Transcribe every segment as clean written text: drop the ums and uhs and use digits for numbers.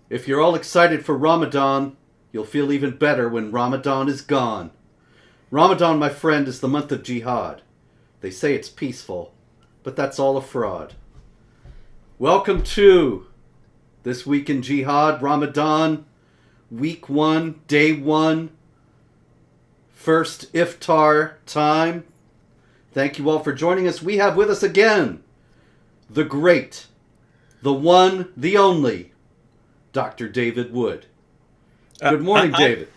If you're all excited for Ramadan, you'll feel even better when Ramadan is gone. Ramadan, my friend, is the month of Jihad. They say it's peaceful, but that's all a fraud. Welcome to This Week in Jihad, Ramadan, Week 1, Day 1, first iftar time. Thank you all for joining us. We have with us again the great, the one, the only, Dr. David Wood. Good morning, David.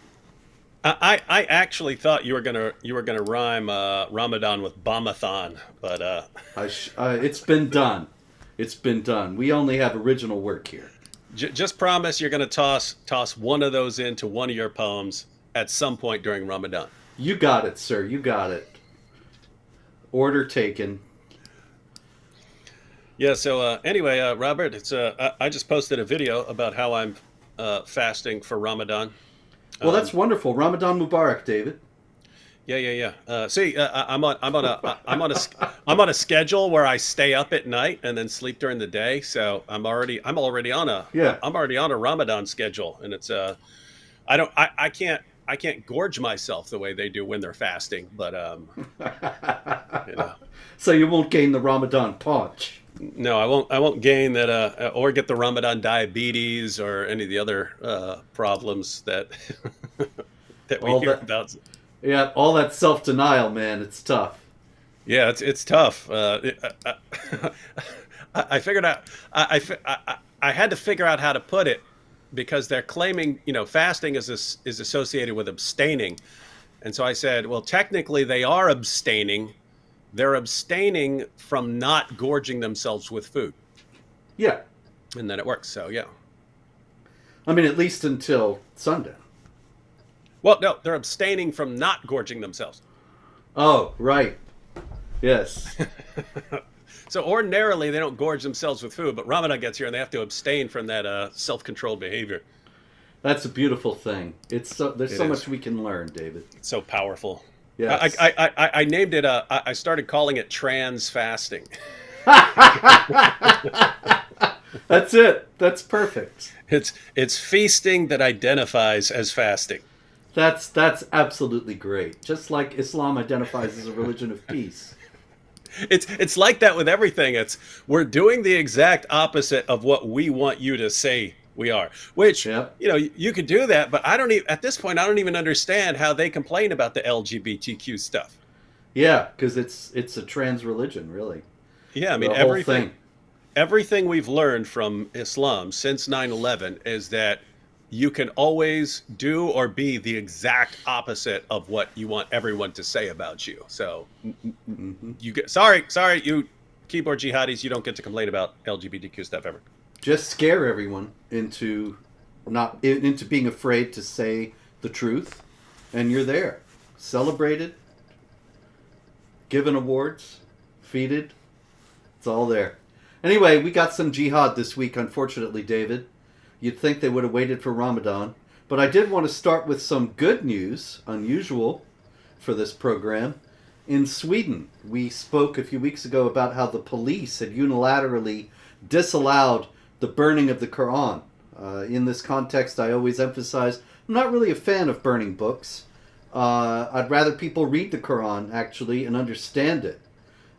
I actually thought you were gonna rhyme Ramadan with Bomathon, but It's been done. It's been done. We only have original work here. Just promise you're gonna toss one of those into one of your poems at some point during Ramadan. You got it, sir. You got it. Order taken. Yeah. So anyway, Robert, it's I just posted a video about how I'm fasting for Ramadan. Well, that's wonderful. Ramadan Mubarak, David. Yeah. I'm on a schedule where I stay up at night and then sleep during the day. So I'm already on a Ramadan schedule, and it's I can't gorge myself the way they do when they're fasting, but you know. So you won't gain the Ramadan paunch. No, I won't gain that or get the Ramadan diabetes or any of the other problems that that we hear about. Yeah, all that self-denial, man, it's tough. Yeah, it's tough. I figured out I had to figure out how to put it because they're claiming, fasting is associated with abstaining. And so I said, well, technically they are abstaining. They're abstaining from not gorging themselves with food. Yeah. And then it works. So, yeah. I mean, at least until sundown. Well, no, they're abstaining from not gorging themselves. Oh, right. Yes. So ordinarily they don't gorge themselves with food, but Ramadan gets here and they have to abstain from that self-controlled behavior. That's a beautiful thing. There's so much we can learn, David. It's so powerful. Yes. I named it. I started calling it trans fasting. That's it. That's perfect. It's feasting that identifies as fasting. That's absolutely great. Just like Islam identifies as a religion of peace. It's like that with everything. We're doing the exact opposite of what we want you to say we are. Which, Yep. You could do that, but at this point I don't even understand how they complain about the LGBTQ stuff. Yeah, because it's a trans religion, really. Yeah, I mean everything we've learned from Islam since 9/11 is that you can always do or be the exact opposite of what you want everyone to say about you. So you get sorry, you keyboard jihadis, you don't get to complain about LGBTQ stuff ever. Just scare everyone into being afraid to say the truth, and you're there, celebrated, given awards, feted. It's all there. Anyway, we got some jihad this week, unfortunately, David. You'd think they would have waited for Ramadan. But I did want to start with some good news, unusual for this program. In Sweden, we spoke a few weeks ago about how the police had unilaterally disallowed the burning of the Quran. In this context, I always emphasize, I'm not really a fan of burning books. I'd rather people read the Quran, actually, and understand it.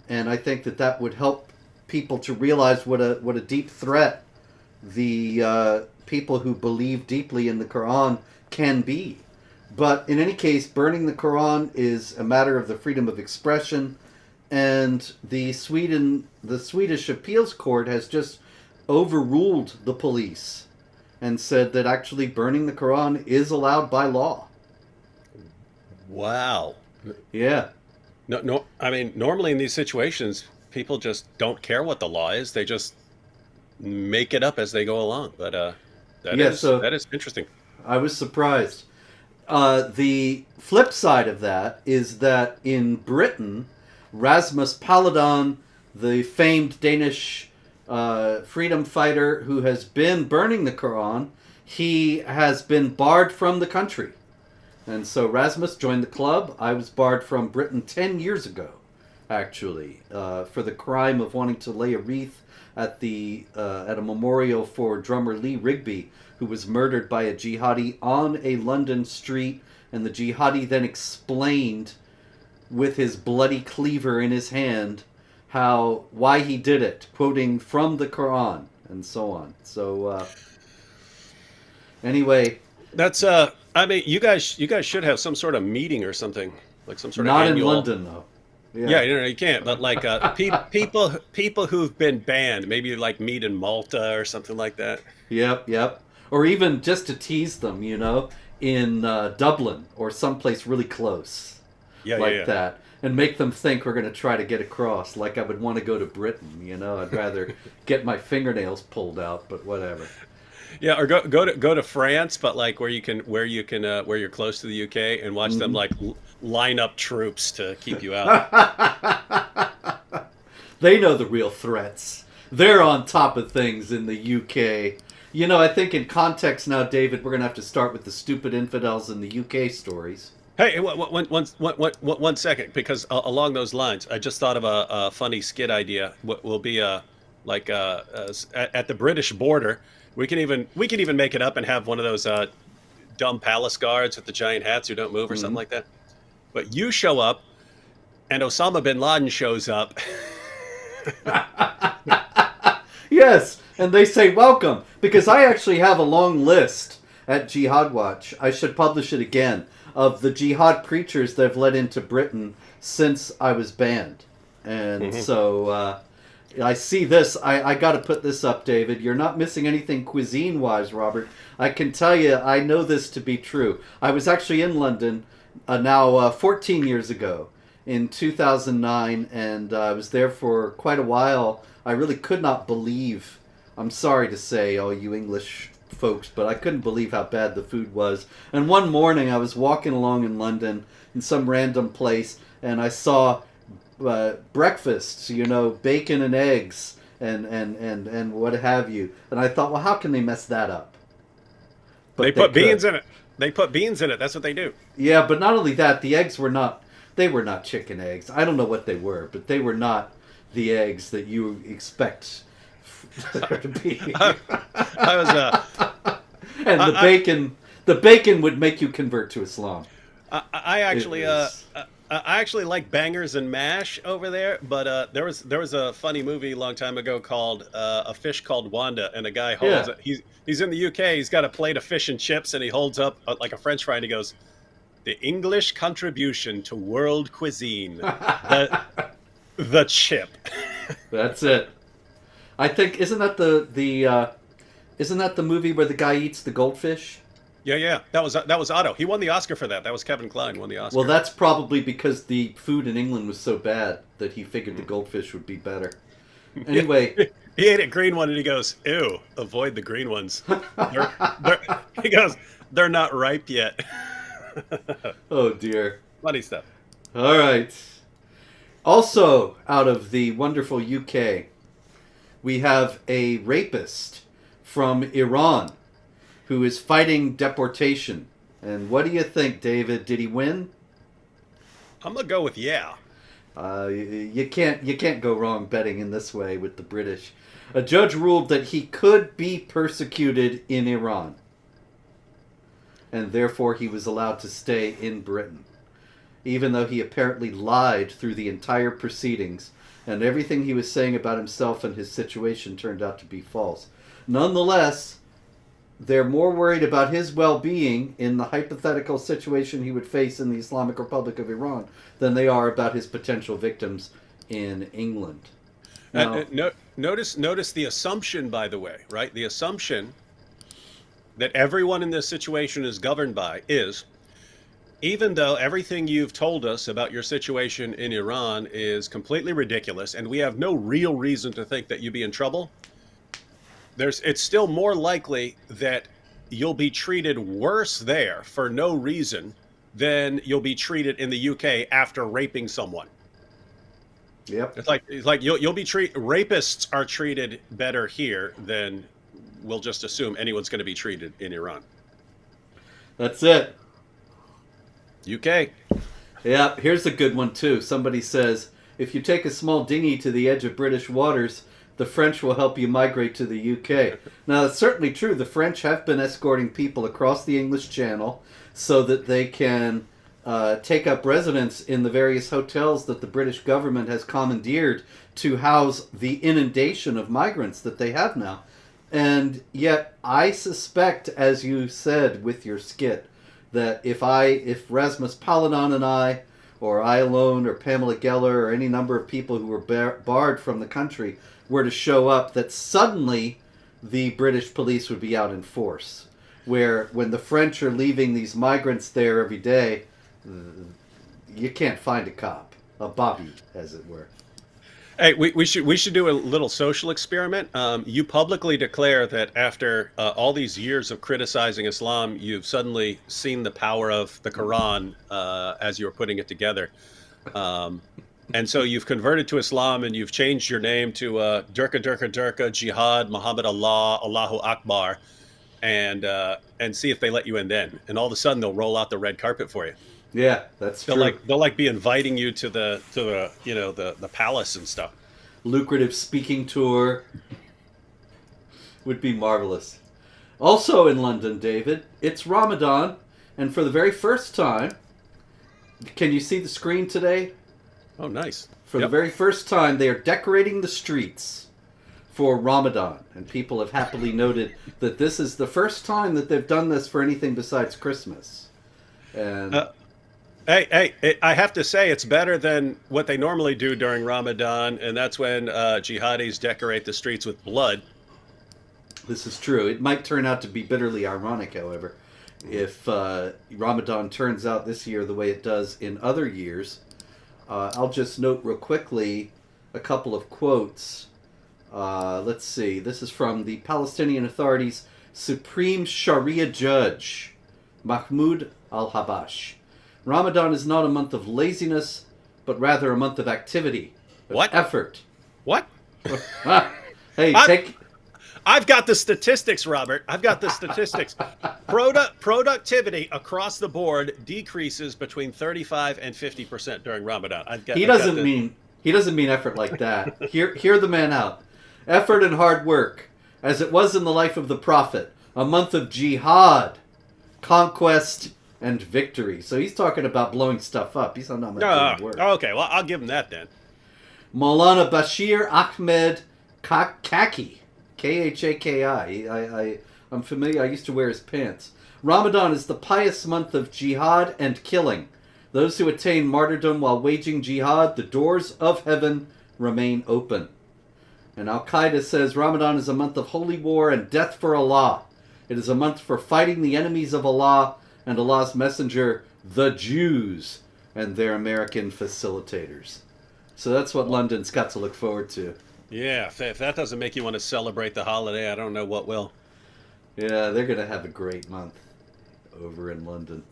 And I think that would help people to realize what a deep threat the people who believe deeply in the Quran can be. But in any case, burning the Quran is a matter of the freedom of expression, and the Swedish appeals court has just overruled the police and said that actually burning the Quran is allowed by law. Wow. Yeah. No. I mean, normally in these situations, people just don't care what the law is. They just make it up as they go along. But that is interesting. I was surprised. The flip side of that is that in Britain, Rasmus Paludan, the famed Danish freedom fighter who has been burning the Quran, he has been barred from the country. And so Rasmus joined the club. I was barred from Britain 10 years ago, actually, for the crime of wanting to lay a wreath at a memorial for drummer Lee Rigby, who was murdered by a jihadi on a London street, and the jihadi then explained with his bloody cleaver in his hand why he did it, quoting from the Quran and so on. So anyway, that's I mean, you guys should have some sort of meeting or something, like some sort of not annual... in London though. Yeah, you can't. But like people who've been banned, maybe like meet in Malta or something like that. Yep. Or even just to tease them, in Dublin or someplace really close, that, and make them think we're going to try to get across. Like I would want to go to Britain, I'd rather get my fingernails pulled out, but whatever. Yeah, or go to France, but like where you're close to the UK, and watch them like line up troops to keep you out. They know the real threats. They're on top of things in the UK. I think in context now, David, we're going to have to start with the stupid infidels in the UK stories. Hey, one second, because along those lines, I just thought of a funny skit idea. Will be at the British border. We can even make it up and have one of those dumb palace guards with the giant hats who don't move or something like that. But you show up, and Osama bin Laden shows up. Yes, and they say welcome, because I actually have a long list at Jihad Watch. I should publish it again, of the jihad preachers that have led into Britain since I was banned. And so I see this. I got to put this up, David. You're not missing anything cuisine-wise, Robert. I can tell you, I know this to be true. I was actually in London now 14 years ago in 2009, and I was there for quite a while. I really could not believe, I'm sorry to say, all you English folks, but I couldn't believe how bad the food was. And one morning I was walking along in London in some random place, and I saw breakfasts, bacon and eggs and what have you. And I thought, well, how can they mess that up? But they put beans in it. They put beans in it. That's what they do. Yeah, but not only that, the eggs were not chicken eggs. I don't know what they were, but they were not the eggs that you expect there to be. I was and the bacon would make you convert to Islam. I actually like bangers and mash over there, but there was a funny movie a long time ago called A Fish Called Wanda, and a guy holds he's in the UK, he's got a plate of fish and chips, and he holds up like a French fry, and he goes, "The English contribution to world cuisine, the chip." That's it. I think isn't that the movie where the guy eats the goldfish? Yeah. That was Otto. He won the Oscar for that. That was Kevin Kline won the Oscar. Well, that's probably because the food in England was so bad that he figured the goldfish would be better. Anyway, he ate a green one and he goes, "Ew, avoid the green ones." He goes, "They're not ripe yet." Oh dear. Funny stuff. All right. Also, out of the wonderful UK, we have a rapist from Iran who is fighting deportation. And what do you think, David? Did he win? I'm gonna go with yeah. You can't go wrong betting in this way with the British. A judge ruled that he could be persecuted in Iran, and therefore he was allowed to stay in Britain, even though he apparently lied through the entire proceedings, and everything he was saying about himself and his situation turned out to be false. Nonetheless, they're more worried about his well-being in the hypothetical situation he would face in the Islamic Republic of Iran than they are about his potential victims in England. Now, notice the assumption, by the way, right? The assumption that everyone in this situation is governed by is, even though everything you've told us about your situation in Iran is completely ridiculous and we have no real reason to think that you'd be in trouble, it's still more likely that you'll be treated worse there for no reason than you'll be treated in the UK after raping someone. Yep. It's like you'll be rapists are treated better here than we'll just assume anyone's going to be treated in Iran. That's it. UK. Yeah, here's a good one too. Somebody says, if you take a small dinghy to the edge of British waters, the French will help you migrate to the UK. Now, it's certainly true. The French have been escorting people across the English Channel so that they can take up residence in the various hotels that the British government has commandeered to house the inundation of migrants that they have now. And yet, I suspect, as you said with your skit, that if Rasmus Paludan and I, or I alone, or Pamela Geller, or any number of people who were barred from the country were to show up, that suddenly the British police would be out in force. Where when the French are leaving these migrants there every day, you can't find a cop, a bobby, as it were. Hey, we should do a little social experiment. You publicly declare that after all these years of criticizing Islam, you've suddenly seen the power of the Quran as you were putting it together. And so you've converted to Islam and you've changed your name to Durka Durka Durka, Jihad, Muhammad Allah, Allahu Akbar, and see if they let you in then. And all of a sudden they'll roll out the red carpet for you. Yeah, that's true. They'll be inviting you to the palace and stuff. Lucrative speaking tour would be marvelous. Also in London, David, it's Ramadan, and for the very first time, can you see the screen today? Oh, nice. For the very first time, they are decorating the streets for Ramadan, and people have happily noted that this is the first time that they've done this for anything besides Christmas. And Hey, I have to say it's better than what they normally do during Ramadan, and that's when jihadis decorate the streets with blood. This is true. It might turn out to be bitterly ironic, however, if Ramadan turns out this year the way it does in other years. I'll just note real quickly a couple of quotes. Let's see. This is from the Palestinian Authority's Supreme Sharia Judge, Mahmoud al-Habash. Ramadan is not a month of laziness, but rather a month of activity, of effort. What? Hey, I've got the statistics, Robert. I've got the statistics. Productivity across the board decreases between 35 and 50% during Ramadan. He doesn't mean effort like that. Hear the man out. Effort and hard work, as it was in the life of the Prophet, a month of jihad, conquest, and victory. So he's talking about blowing stuff up. He's not much doing work. Okay, well, I'll give him that then. Maulana Bashir Ahmed Khaki, Khaki. I'm familiar. I used to wear his pants. Ramadan is the pious month of jihad and killing. Those who attain martyrdom while waging jihad, the doors of heaven remain open. And Al-Qaeda says Ramadan is a month of holy war and death for Allah. It is a month for fighting the enemies of Allah and Allah's messenger, the Jews, and their American facilitators. So that's what London's got to look forward to. Yeah, if that doesn't make you want to celebrate the holiday, I don't know what will. Yeah, they're going to have a great month over in London.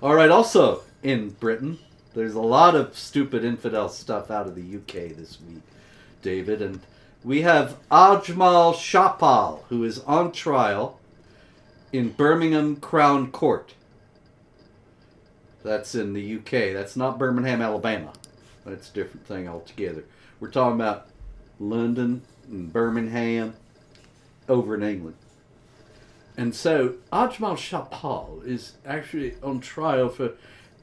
All right, also in Britain, there's a lot of stupid infidel stuff out of the UK this week, David. And we have Ajmal Shapal, who is on trial in Birmingham Crown Court. That's in the UK. That's not Birmingham, Alabama. That's a different thing altogether. We're talking about London and Birmingham over in England. And so Ajmal Shapal is actually on trial for...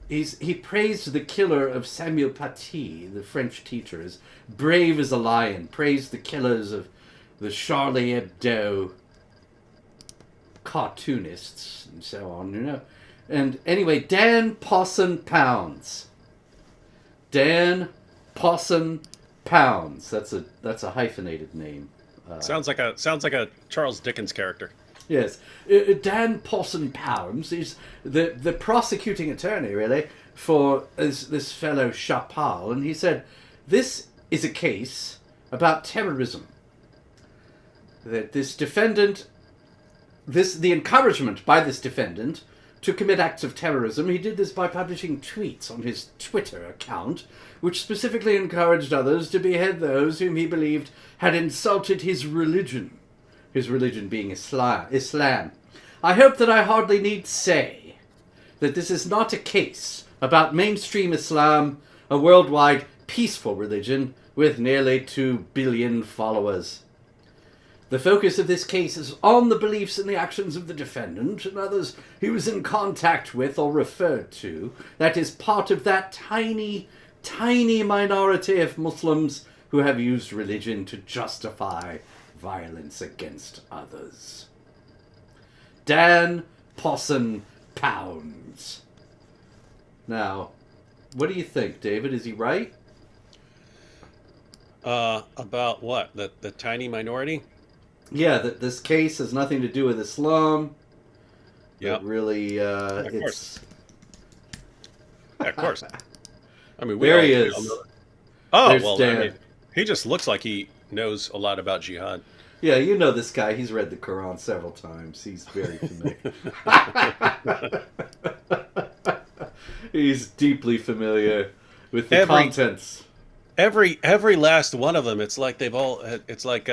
He praised the killer of Samuel Paty, the French teacher, as brave as a lion. Praised the killers of the Charlie Hebdo cartoonists and so on, you know. And anyway, Dan Posson Pounds. Dan Posson Pounds. That's a hyphenated name. Sounds like a Charles Dickens character. Yes, Dan Posson Pounds is the prosecuting attorney, really, for this fellow Shapal, and he said, this is a case about terrorism. That this defendant, the encouragement by this defendant to commit acts of terrorism, he did this by publishing tweets on his Twitter account, which specifically encouraged others to behead those whom he believed had insulted his religion. His religion being Islam. I hope that I hardly need say that this is not a case about mainstream Islam, a worldwide peaceful religion, with nearly 2 billion followers. The focus of this case is on the beliefs and the actions of the defendant and others he was in contact with or referred to. That is part of that tiny, tiny minority of Muslims who have used religion to justify violence against others. Dan Posson Pounds. Now, what do you think, David? Is he right? About what? The tiny minority? Yeah, that this case has nothing to do with Islam. Yeah. Really, of it's... course. Yeah, of course. I mean, there he is. Oh, There's well, Dan. I mean, he just looks like he knows a lot about jihad. Yeah, you know this guy. He's read the Quran several times. He's very familiar. He's deeply familiar with the contents. Every last one of them. It's like they've all. It's like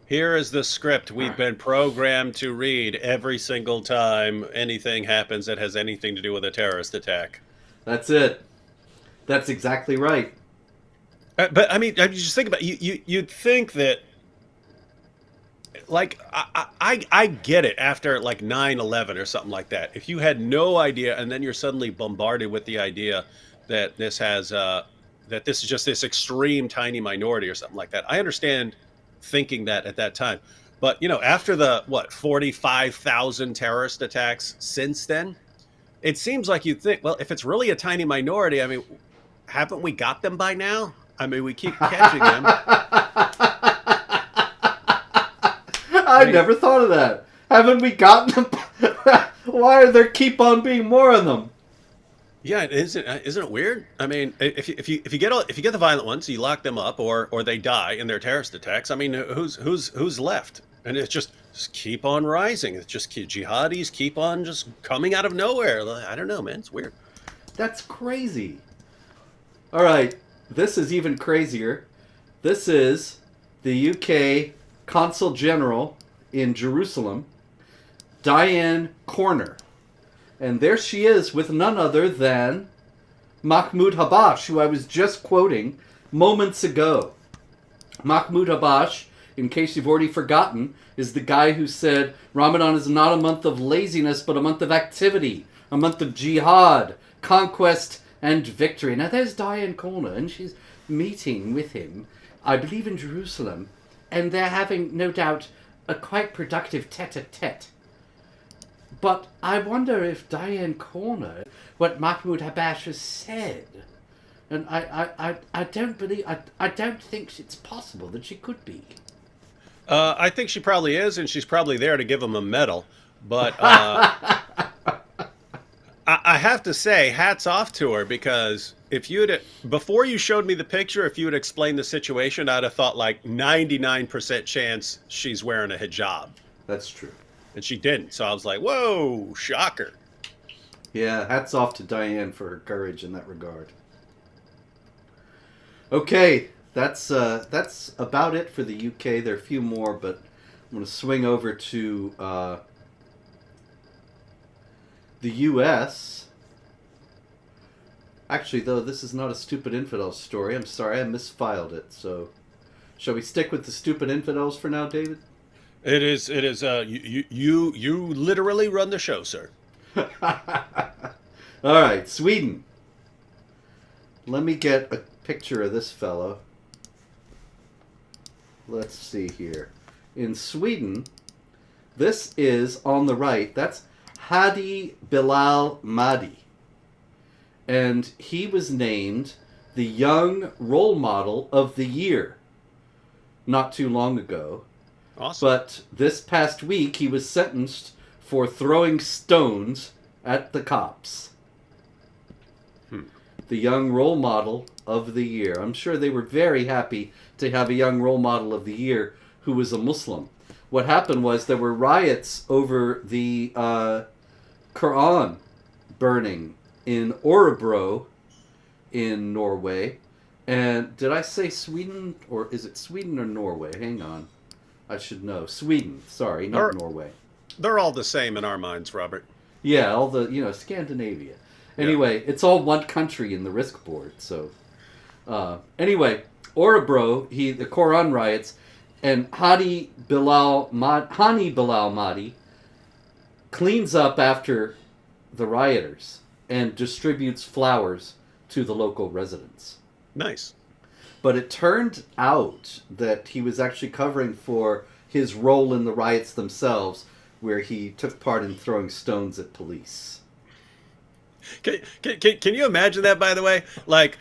here is the script we've been programmed to read every single time anything happens that has anything to do with a terrorist attack. That's it. That's exactly right. But I mean, just think about it. You'd think that, like, I get it after like 9/11 or something like that. If you had no idea and then you're suddenly bombarded with the idea that this has that this is just this extreme tiny minority or something like that, I understand thinking that at that time. But after the 45,000 terrorist attacks since then, it seems like you'd think, well, if it's really a tiny minority, I mean, haven't we got them by now? I mean, we keep catching them. I never thought of that. Haven't we gotten them? Why are there keep on being more of them? Yeah, isn't it weird? I mean, if you get the violent ones, you lock them up, or they die in their terrorist attacks. I mean, who's left? And it's just keep on rising. It's just jihadis keep on just coming out of nowhere. I don't know, man. It's weird. That's crazy. All right. This is even crazier. This is the UK Consul General in Jerusalem, Diane Corner. And there she is with none other than Mahmoud Habash, who I was just quoting moments ago. Mahmoud Habash, in case you've already forgotten, is the guy who said Ramadan is not a month of laziness, but a month of activity, a month of jihad, conquest, and victory. Now there's Diane Corner, and she's meeting with him, I believe in Jerusalem, and they're having, no doubt, a quite productive tete-a-tete. But I wonder if Diane Corner, what Mahmoud Habash has said, and I don't believe, I don't think it's possible that she could be. I think she probably is, and she's probably there to give him a medal. But I have to say, hats off to her, because if before you showed me the picture, if you had explained the situation, I'd have thought like 99% chance she's wearing a hijab. That's true. And she didn't. So I was like, whoa, shocker. Yeah, hats off to Diane for her courage in that regard. Okay, that's about it for the UK. There are a few more, but I'm going to swing over to the US. Actually, though, this is not a Stupid Infidels story. I'm sorry, I misfiled it. So, shall we stick with the Stupid Infidels for now, David? It is. You literally run the show, sir. All right, Sweden. Let me get a picture of this fellow. Let's see here. In Sweden, this is on the right. That's Hadi Bilal Madi. And he was named the Young Role Model of the Year not too long ago. Awesome. But this past week, he was sentenced for throwing stones at the cops. The Young Role Model of the Year. I'm sure they were very happy to have a Young Role Model of the Year who was a Muslim. What happened was there were riots over the Quran burning in Örebro in Norway. And did I say Sweden? Or is it Sweden or Norway? Hang on. I should know. Sweden. Sorry, not Norway. They're all the same in our minds, Robert. Yeah, all the, Scandinavia. Anyway, It's all one country in the risk board. So, anyway, Orebro, the Quran riots, and Hani Bilal Madi cleans up after the rioters and distributes flowers to the local residents. Nice. But it turned out that he was actually covering for his role in the riots themselves, where he took part in throwing stones at police. Can you imagine that, by the way? Like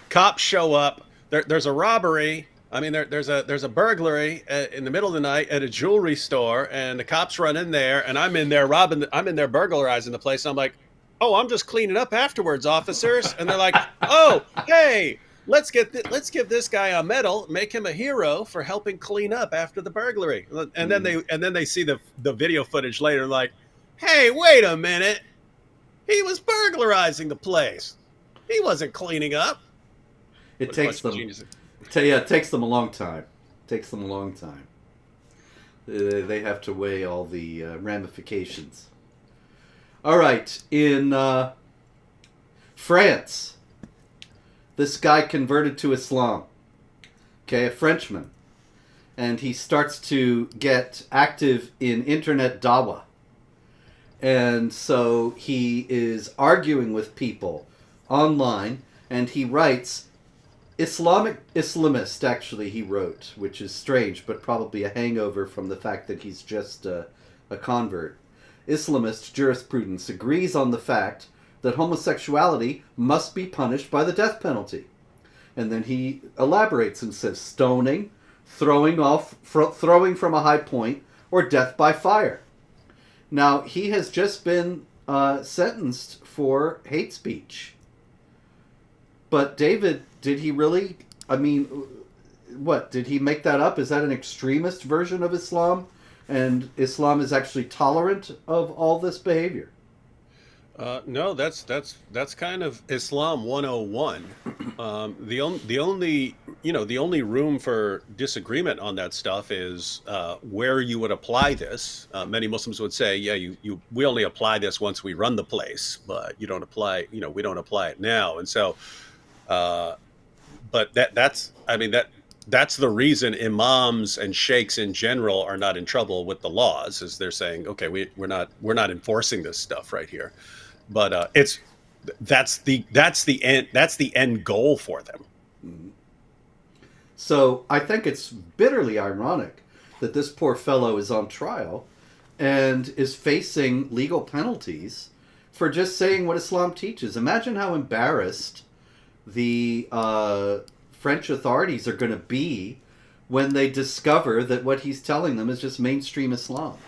cops show up, there's a robbery. I mean, there's a burglary in the middle of the night at a jewelry store, and the cops run in there, and I'm in there burglarizing the place. And I'm like, oh, I'm just cleaning up afterwards, officers. And they're like, oh, hey, let's give this guy a medal, make him a hero for helping clean up after the burglary. And then they see the video footage later, like, hey, wait a minute, he was burglarizing the place. He wasn't cleaning up. It takes them a long time. They have to weigh all the ramifications. All right, in France, this guy converted to Islam. Okay, a Frenchman. And he starts to get active in internet dawah. And so he is arguing with people online, and he writes, Islamist, actually, he wrote, which is strange, but probably a hangover from the fact that he's just a convert. Islamist jurisprudence agrees on the fact that homosexuality must be punished by the death penalty. And then he elaborates and says stoning, throwing from a high point, or death by fire. Now, he has just been sentenced for hate speech. But David, did he really, what, did he make that up? Is that an extremist version of Islam? And Islam is actually tolerant of all this behavior? No, that's kind of Islam 101. The only room for disagreement on that stuff is where you would apply this. Many Muslims would say, yeah, we only apply this once we run the place, but we don't apply it now. And so, but that's the reason imams and sheikhs in general are not in trouble with the laws, is they're saying, okay, we're not enforcing this stuff right here. But that's the end goal for them. Mm-hmm. So I think it's bitterly ironic that this poor fellow is on trial and is facing legal penalties for just saying what Islam teaches. Imagine how embarrassed the French authorities are going to be when they discover that what he's telling them is just mainstream Islam.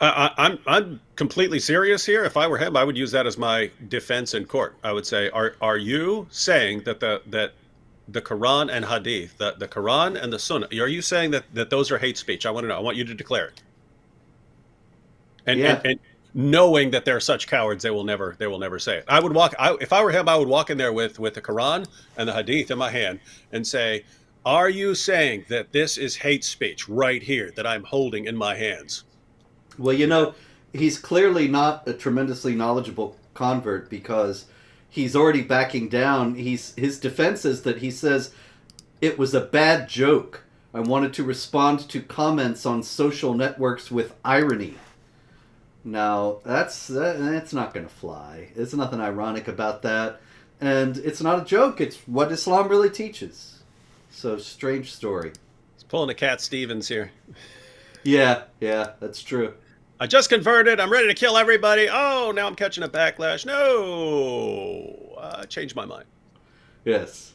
I'm completely serious here. If I were him, I would use that as my defense in court. I would say, are you saying that the Quran and Hadith, the Quran and the Sunnah, are you saying that those are hate speech? I want to know. I want you to declare it. And knowing that they're such cowards, they will never say it. If I were him, I would walk in there with the Quran and the Hadith in my hand and say, are you saying that this is hate speech right here that I'm holding in my hands? Well, he's clearly not a tremendously knowledgeable convert, because he's already backing down. His defense is that he says, it was a bad joke. I wanted to respond to comments on social networks with irony. Now, that's not going to fly. There's nothing ironic about that. And it's not a joke. It's what Islam really teaches. So, strange story. He's pulling a Cat Stevens here. Yeah, that's true. I just converted. I'm ready to kill everybody. Oh, now I'm catching a backlash. No, I changed my mind. Yes.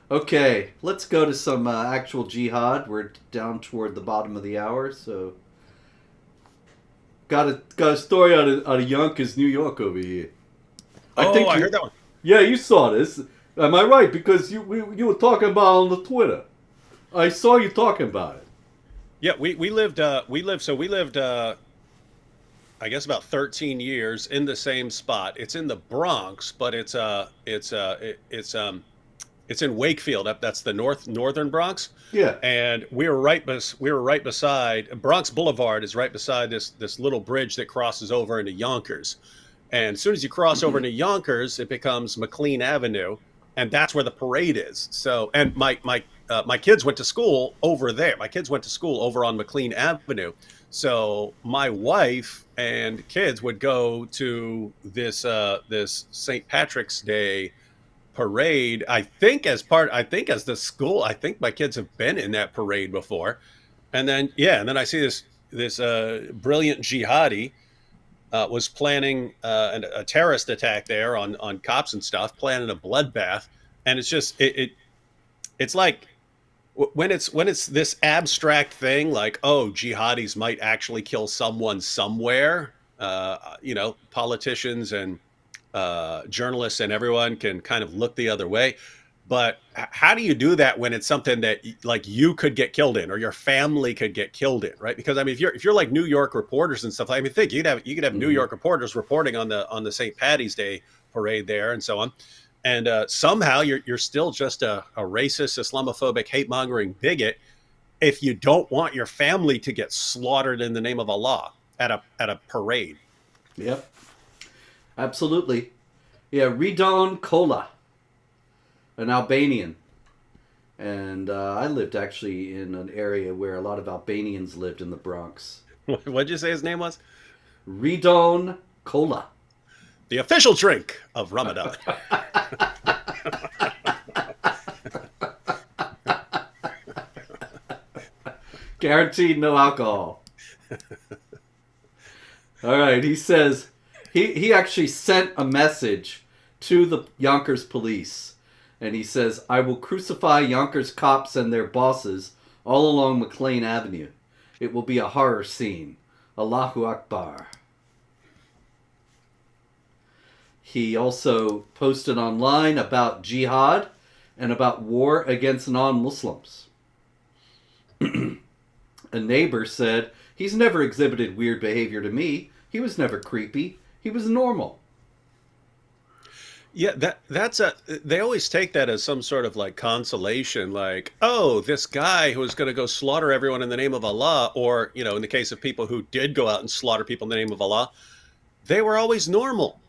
Okay, let's go to some actual jihad. We're down toward the bottom of the hour, so got a story out of Yonkers, New York over here. I heard that one. Yeah, you saw this. Am I right? Because you were talking about it on the Twitter. I saw you talking about it. Yeah, we lived I guess about 13 years in the same spot. It's in the Bronx, but it's in Wakefield. That's the northern Bronx. Yeah. And we were right beside Bronx Boulevard is right beside this little bridge that crosses over into Yonkers. And as soon as you cross over into Yonkers, it becomes McLean Avenue. and that's where the parade is. So, and my kids went to school over there. My kids went to school over on McLean Avenue. So my wife and kids would go to this St. Patrick's Day parade. I think as the school. I think my kids have been in that parade before. And then and then I see this brilliant jihadi was planning a terrorist attack there on cops and stuff, planning a bloodbath, and it's just it's like when it's this abstract thing, like, oh, jihadis might actually kill someone somewhere. Politicians and journalists and everyone can kind of look the other way. But how do you do that when it's something that like you could get killed in or your family could get killed in, right? Because I mean, if you're like New York reporters and stuff, I mean, think you could have New York reporters reporting on the St. Patty's Day parade there and so on, and somehow you're still just a racist, Islamophobic, hate-mongering bigot if you don't want your family to get slaughtered in the name of Allah at a parade. Yep, absolutely. Yeah, Redon Kola, an Albanian. And I lived actually in an area where a lot of Albanians lived in the Bronx. What'd you say his name was? Redon Kola. The official drink of Ramadan. Guaranteed no alcohol. All right, he says he actually sent a message to the Yonkers police. And he says, I will crucify Yonkers cops and their bosses all along McLean Avenue. It will be a horror scene. Allahu Akbar. He also posted online about jihad and about war against non-Muslims. A neighbor said, he's never exhibited weird behavior to me. He was never creepy. He was normal. Yeah, they always take that as some sort of like consolation, like, oh, this guy who was going to go slaughter everyone in the name of Allah, or, in the case of people who did go out and slaughter people in the name of Allah, they were always normal.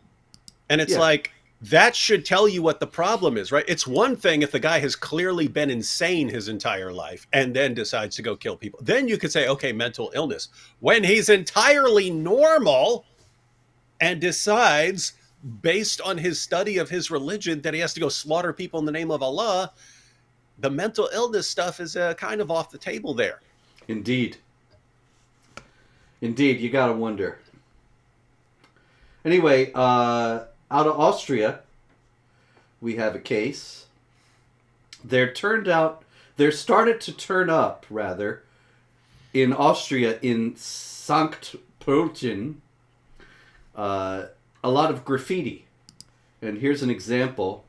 And it's like, that should tell you what the problem is, right? It's one thing if the guy has clearly been insane his entire life and then decides to go kill people. Then you could say, okay, mental illness. When he's entirely normal and decides, based on his study of his religion, that he has to go slaughter people in the name of Allah, the mental illness stuff is kind of off the table there. Indeed. You gotta wonder. Anyway, out of Austria, we have a case. There started to turn up, rather, in Austria, in Sankt Pölten, a lot of graffiti. And here's an example.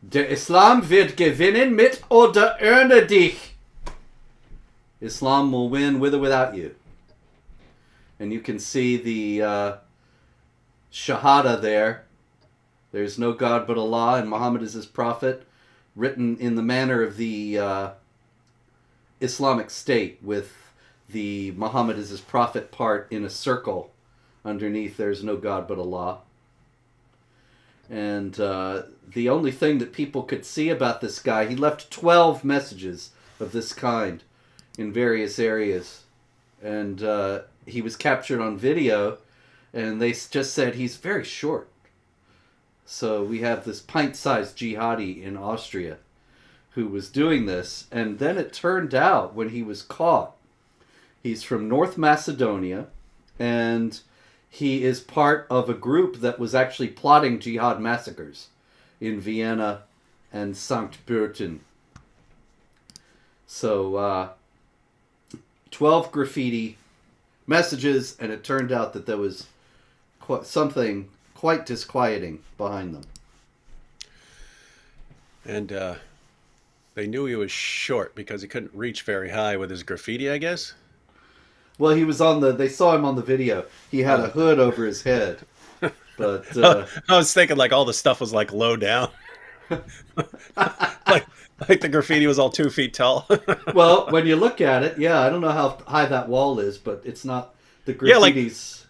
Der Islam wird gewinnen mit oder ohne dich. Islam will win with or without you. And you can see the Shahada there. There's no God but Allah and Muhammad is his prophet, written in the manner of the Islamic State, with the Muhammad is his prophet part in a circle. Underneath, there's no God but Allah. And the only thing that people could see about this guy, he left 12 messages of this kind in various areas. And he was captured on video, and they just said he's very short. So we have this pint-sized jihadi in Austria who was doing this. And then it turned out, when he was caught, he's from North Macedonia, and he is part of a group that was actually plotting jihad massacres in Vienna and Sankt Pölten. So, 12 graffiti messages, and it turned out that there was something quite disquieting behind them. And they knew he was short because he couldn't reach very high with his graffiti, I guess. Well, he was they saw him on the video. He had a hood over his head. But I was thinking like all the stuff was like low down. like the graffiti was all 2 feet tall. Well, when you look at it, I don't know how high that wall is, but it's not the graffiti's.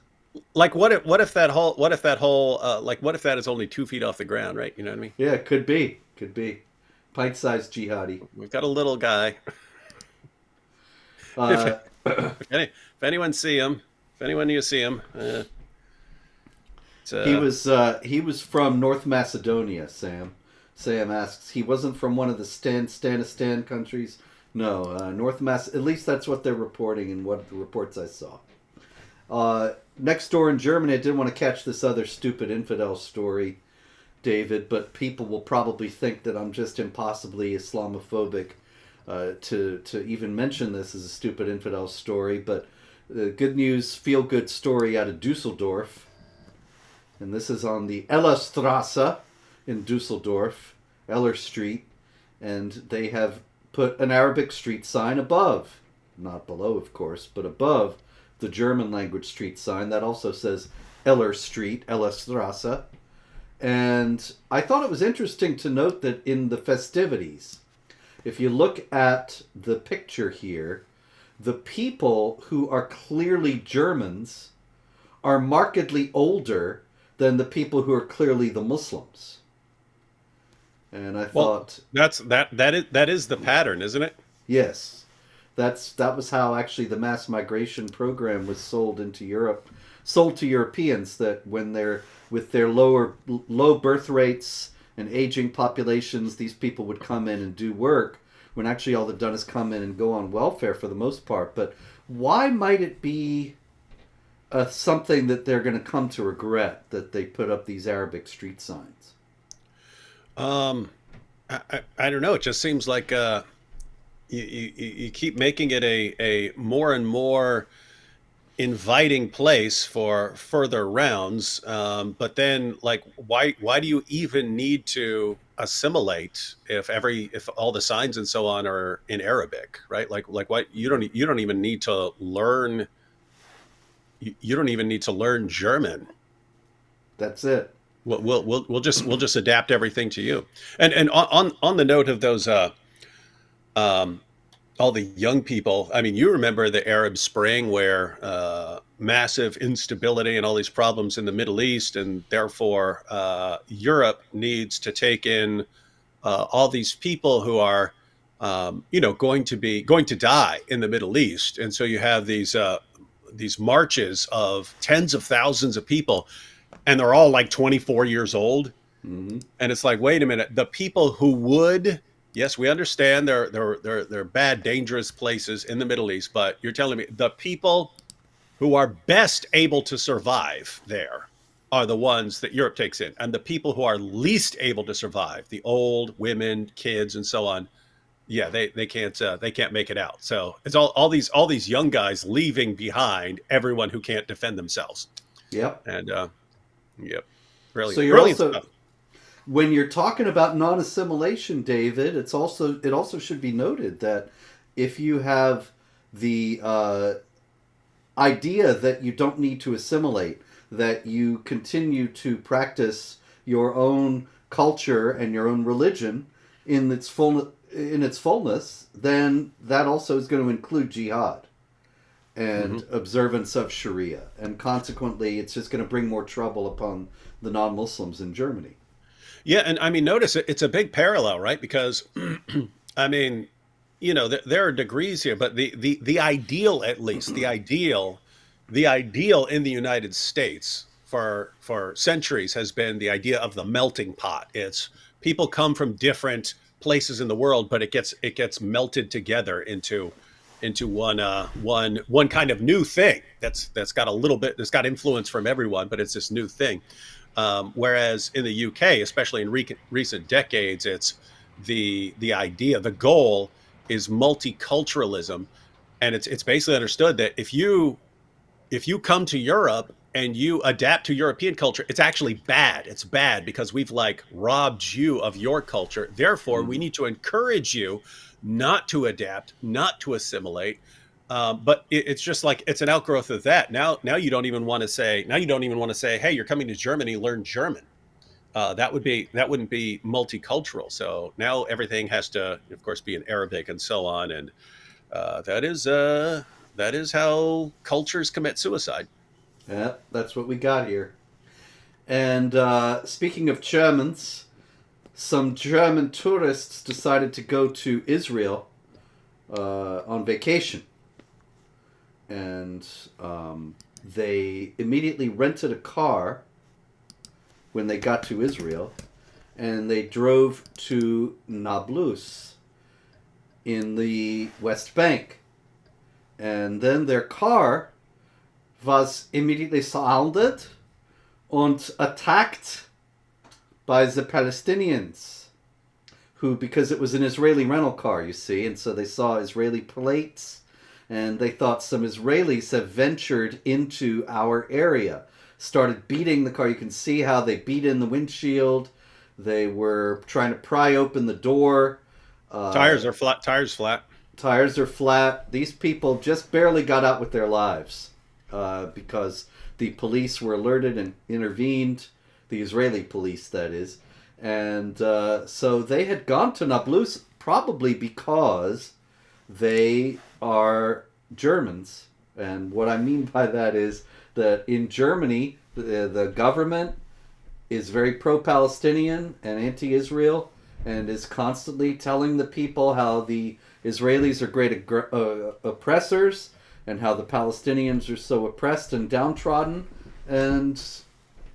Like what if that whole what if that is only 2 feet off the ground, right? You know what I mean? Yeah, it could be. Could be. Pint-sized jihadi. We've got a little guy. Uh, If anyone see him, if anyone you see him, he was from North Macedonia, Sam. Sam asks, he wasn't from one of the Stanistan countries? No, at least that's what they're reporting in what the reports I saw. Next door in Germany, I didn't want to catch this other stupid infidel story, David, but people will probably think that I'm just impossibly Islamophobic to even mention this as a stupid infidel story. But good news, feel-good story out of Dusseldorf. And this is on the Ellerstrasse in Dusseldorf, Eller Street. And they have put an Arabic street sign above, not below, of course, but above the German language street sign that also says Eller Street, Ellerstrasse. And I thought it was interesting to note that in the festivities, if you look at the picture here, the people who are clearly Germans are markedly older than the people who are clearly the Muslims. And I thought that is the pattern, isn't it? Yes. That was how actually the mass migration program was sold to Europeans, that when they're with their low birth rates and aging populations, these people would come in and do work when actually all they've done is come in and go on welfare for the most part. But why might it be something that they're going to come to regret, that they put up these Arabic street signs? I don't know. It just seems like you keep making it a more and more inviting place for further rounds. But then, like, why do you even need to assimilate if all the signs and so on are in Arabic, right? Like why you don't even need to learn. You don't even need to learn German. That's it. We'll just adapt everything to you. And on the note of those all the young people, I mean, you remember the Arab Spring, where massive instability and all these problems in the Middle East, and therefore Europe needs to take in all these people who are going to die in the Middle East. And so you have these marches of tens of thousands of people, and they're all like 24 years old. Mm-hmm. And it's like, wait a minute, the people who would, yes, we understand they're bad, dangerous places in the Middle East, but you're telling me the people who are best able to survive there are the ones that Europe takes in. And the people who are least able to survive, the old, women, kids, and so on, yeah, they can't make it out. So it's all these young guys leaving behind everyone who can't defend themselves. Yep. And yep. Brilliant. So you're Brilliant also stuff. When you're talking about non-assimilation, David, it also should be noted that if you have the idea that you don't need to assimilate, that you continue to practice your own culture and your own religion in its fullness, then that also is going to include jihad and observance of Sharia, and consequently, it's just going to bring more trouble upon the non-Muslims in Germany. Yeah, and I mean, notice it's a big parallel, right? Because, I mean, there are degrees here, but the ideal, at least, the ideal in the United States for centuries has been the idea of the melting pot. It's people come from different places in the world, but it gets melted together into one kind of new thing that's got influence from everyone, but it's this new thing. Whereas in the UK, especially in recent decades, it's the idea, the goal is multiculturalism, and it's basically understood that if you come to Europe and you adapt to European culture, it's actually bad. It's bad because we've like robbed you of your culture. Therefore, we need to encourage you not to adapt, not to assimilate. But it's just like it's an outgrowth of that. Now you don't even want to say. Hey, you're coming to Germany, learn German. That wouldn't be multicultural. So now everything has to, of course, be in Arabic and so on. And that is how cultures commit suicide. Yeah, that's what we got here. And speaking of Germans, some German tourists decided to go to Israel on vacation. And they immediately rented a car when they got to Israel, and they drove to Nablus in the West Bank. And then their car was immediately surrounded and attacked by the Palestinians, who, because it was an Israeli rental car, you see, and so they saw Israeli plates, and they thought some Israelis have ventured into our area, started beating the car. You can see how they beat in the windshield. They were trying to pry open the door. Tires are flat. Tires flat. Tires are flat. These people just barely got out with their lives because the police were alerted and intervened. The Israeli police, that is. And so they had gone to Nablus probably because they are Germans. And what I mean by that is that in Germany, the government is very pro-Palestinian and anti-Israel, and is constantly telling the people how the Israelis are great oppressors and how the Palestinians are so oppressed and downtrodden. And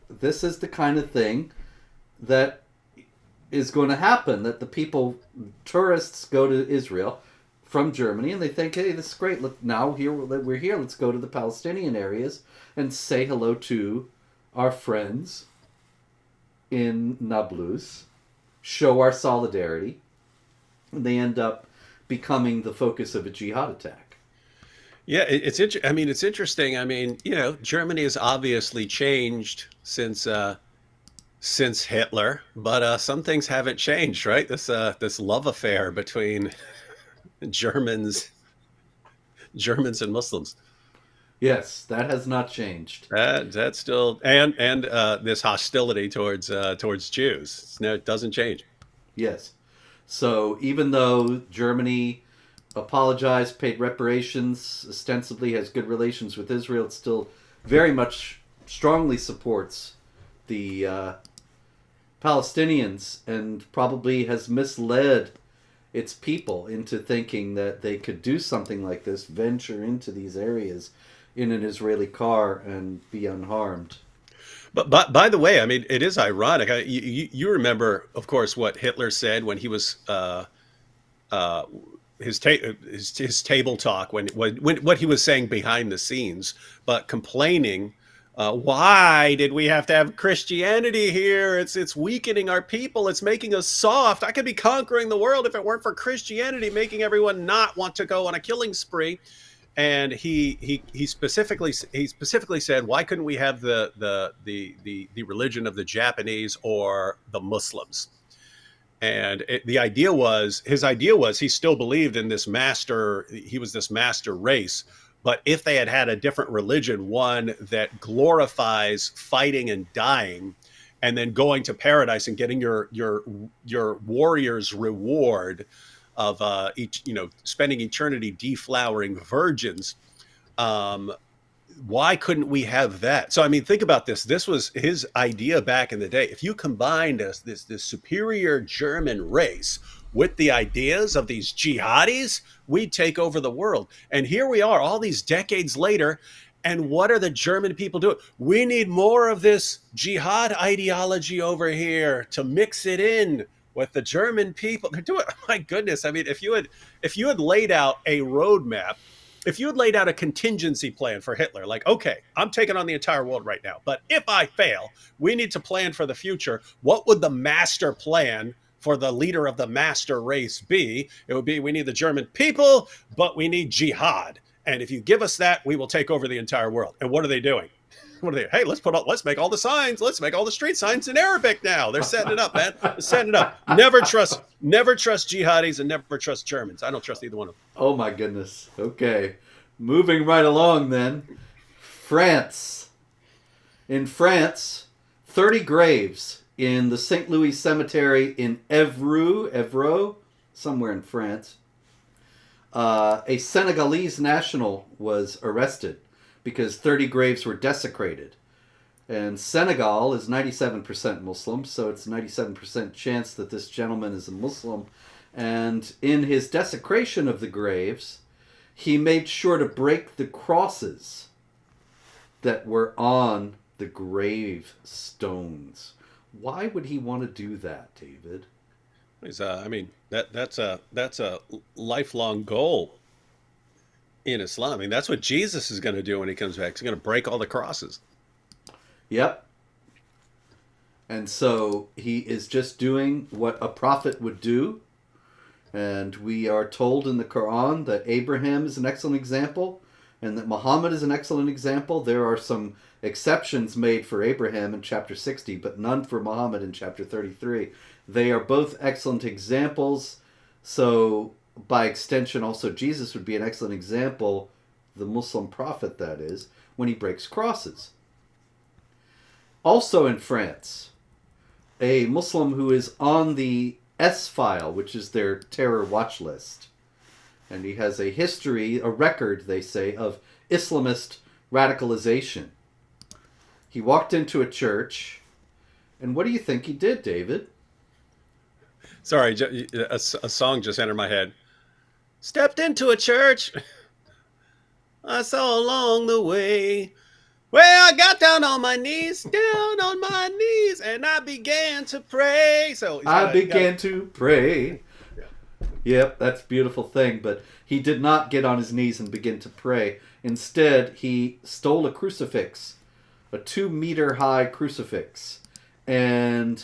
this is the kind of thing that is going to happen, that the people, tourists, go to Israel from Germany and they think, hey, this is great. Look, now we're here, let's go to the Palestinian areas and say hello to our friends in Nablus, show our solidarity, and they end up becoming the focus of a jihad attack. Yeah, it's interesting. I mean, Germany has obviously changed since Hitler, but some things haven't changed, right? This love affair between Germans and Muslims. Yes, that has not changed. That's still, and this hostility towards Jews. No, it doesn't change. Yes. So even though Germany apologized, paid reparations, ostensibly has good relations with Israel, it still very much strongly supports the Palestinians, and probably has misled its people into thinking that they could do something like this, venture into these areas in an Israeli car and be unharmed. But by the way, I mean, it is ironic. You remember, of course, what Hitler said when he was his table talk, when what he was saying behind the scenes, but complaining. Why did we have to have Christianity here? It's weakening our people. It's making us soft. I could be conquering the world if it weren't for Christianity making everyone not want to go on a killing spree. And he specifically said, why couldn't we have the religion of the Japanese or the Muslims? And his idea was he still believed in this master. He was this master race. But if they had a different religion, one that glorifies fighting and dying, and then going to paradise and getting your warrior's reward of spending eternity deflowering virgins, why couldn't we have that? So I mean, think about this. This was his idea back in the day. If you combined this superior German race with the ideas of these jihadis, we'd take over the world. And here we are all these decades later, and what are the German people doing? We need more of this jihad ideology over here to mix it in with the German people. They're doing, my goodness. I mean, if you had laid out a roadmap, if you had laid out a contingency plan for Hitler, like, okay, I'm taking on the entire world right now, but if I fail, we need to plan for the future. What would the master plan for the leader of the master race be? It would be, we need the German people, but we need jihad. And if you give us that, we will take over the entire world. And what are they doing? What are they? Hey, let's make all the signs. Let's make all the street signs in Arabic now. They're setting it up, man. They're setting it up. Never trust jihadis and never trust Germans. I don't trust either one of them. Oh my goodness. Okay. Moving right along then. France. In France, 30 graves in the St. Louis Cemetery in Évreux, somewhere in France. A Senegalese national was arrested because 30 graves were desecrated. And Senegal is 97% Muslim, so it's a 97% chance that this gentleman is a Muslim. And in his desecration of the graves, he made sure to break the crosses that were on the grave stones. Why would he want to do that, David? I mean, that's a lifelong goal in Islam. I mean, that's what Jesus is going to do when he comes back. He's going to break all the crosses. Yep. And so he is just doing what a prophet would do. And we are told in the Quran that Abraham is an excellent example and that Muhammad is an excellent example. There are some exceptions made for Abraham in chapter 60, but none for Muhammad in chapter 33. They are both excellent examples. So by extension, also Jesus would be an excellent example, the Muslim prophet that is, when he breaks crosses. Also in France, a Muslim who is on the S-File, which is their terror watch list. And he has a history, a record, they say, of Islamist radicalization. He walked into a church, and what do you think he did, David? Sorry, a song just entered my head. Stepped into a church I saw along the way. Well, I got down on my knees, and I began to pray. So I began to pray. Yep, that's a beautiful thing. But he did not get on his knees and begin to pray. Instead, he stole a crucifix, a 2-meter high crucifix. And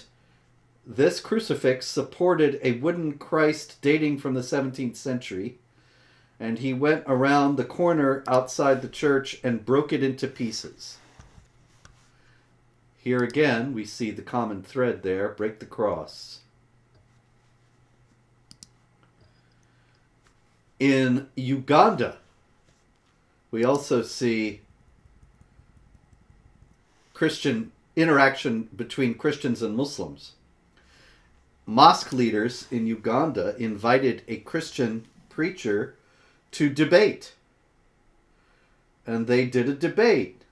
this crucifix supported a wooden Christ dating from the 17th century. And he went around the corner outside the church and broke it into pieces. Here again, we see the common thread there, break the cross. In Uganda, we also see Christian interaction between Christians and Muslims. Mosque leaders in Uganda invited a Christian preacher to debate. And they did a debate.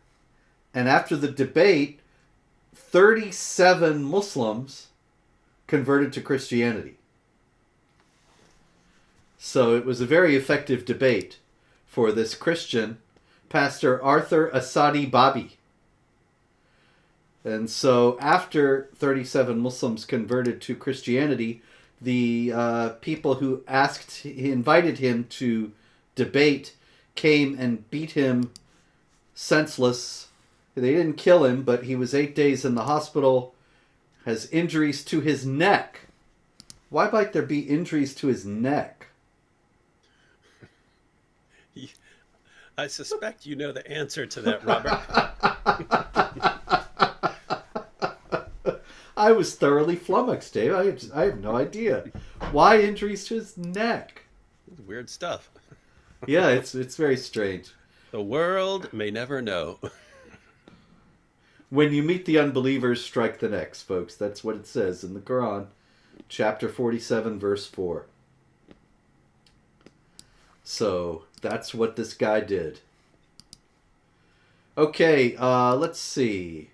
And after the debate, 37 Muslims converted to Christianity. So it was a very effective debate for this Christian, Pastor Arthur Asadi Babi. And so after 37 Muslims converted to Christianity, the people who invited him to debate came and beat him senseless. They didn't kill him, but he was 8 days in the hospital, has injuries to his neck. Why might there be injuries to his neck? I suspect you know the answer to that, Robert. I was thoroughly flummoxed, Dave. I have no idea. Why injuries to his neck? Weird stuff. Yeah, it's very strange. The world may never know. When you meet the unbelievers, strike the necks, folks. That's what it says in the Quran, chapter 47, verse 4. So that's what this guy did. Okay, let's see.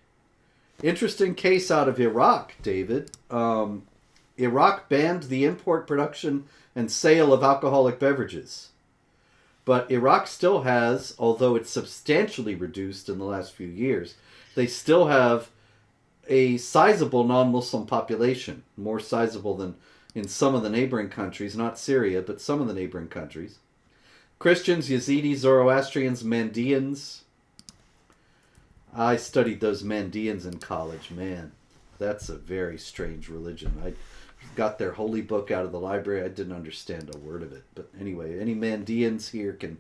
Interesting case out of Iraq, David. Iraq banned the import, production, and sale of alcoholic beverages. But Iraq still has, although it's substantially reduced in the last few years, they still have a sizable non-Muslim population, more sizable than in some of the neighboring countries, not Syria, but some of the neighboring countries. Christians, Yazidis, Zoroastrians, Mandeans. I studied those Mandeans in college. Man, that's a very strange religion. I got their holy book out of the library. I didn't understand a word of it. But anyway, any Mandeans here can